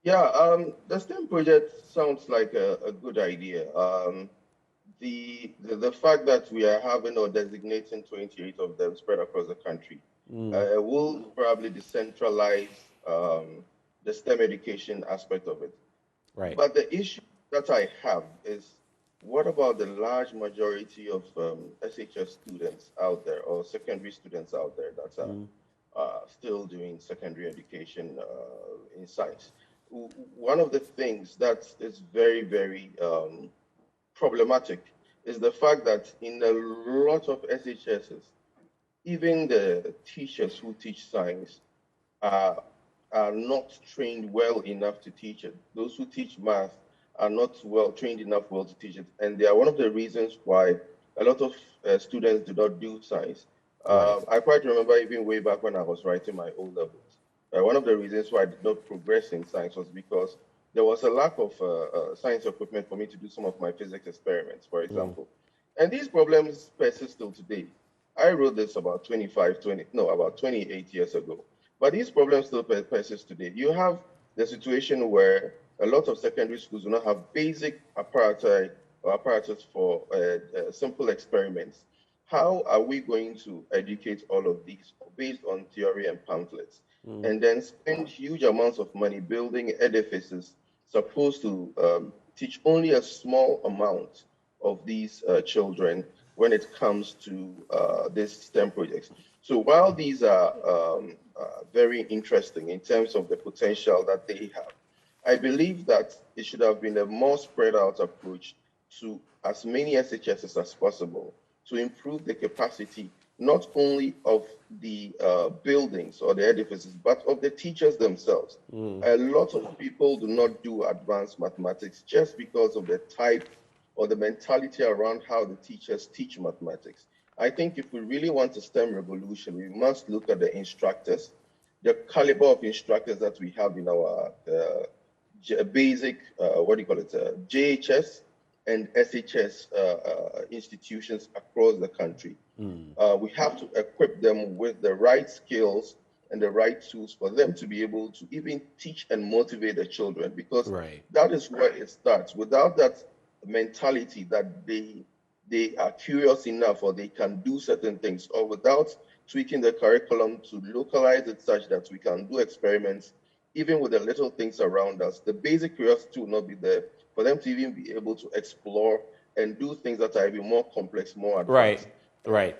Yeah, the STEM project sounds like a good idea. The fact that we are having or designating 28 of them spread across the country will probably decentralize the STEM education aspect of it. Right. But the issue that I have is, what about the large majority of SHS students out there or secondary students out there that are still doing secondary education in science? One of the things that is very, very problematic is the fact that in a lot of SHSs, even the teachers who teach science are, are not trained well enough to teach it. Those who teach math are not well trained enough well to teach it. And they are one of the reasons why a lot of students do not do science. Right. I quite remember even way back when I was writing my O levels. One of the reasons why I did not progress in science was because there was a lack of science equipment for me to do some of my physics experiments, for example. And these problems persist till today. I wrote this about 25, 20, no, about 28 years ago. But these problems still persist today. You have the situation where a lot of secondary schools do not have basic apparatus or apparatus for simple experiments. How are we going to educate all of these based on theory and pamphlets, and then spend huge amounts of money building edifices supposed to teach only a small amount of these children when it comes to these STEM projects? So while these are very interesting in terms of the potential that they have, I believe that it should have been a more spread out approach to as many SHSs as possible to improve the capacity not only of the buildings or the edifices, but of the teachers themselves. A lot of people do not do advanced mathematics just because of the type or the mentality around how the teachers teach mathematics. I think if we really want a STEM revolution, we must look at the instructors, the caliber of instructors that we have in our basic, what do you call it, JHS and SHS institutions across the country. We have to equip them with the right skills and the right tools for them to be able to even teach and motivate the children, because Right. that is where it starts. Without that mentality that they are curious enough or they can do certain things, or without tweaking the curriculum to localize it such that we can do experiments even with the little things around us, the basic curiosity will not be there for them to even be able to explore and do things that are even more complex, more advanced. Right.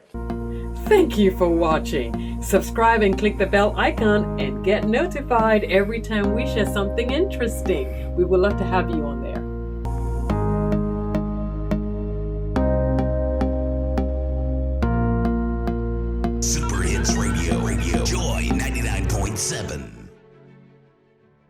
Thank you for watching. Subscribe and click the bell icon and get notified every time we share something interesting. We would love to have you on there. Super Hits Radio, Joy 99.7.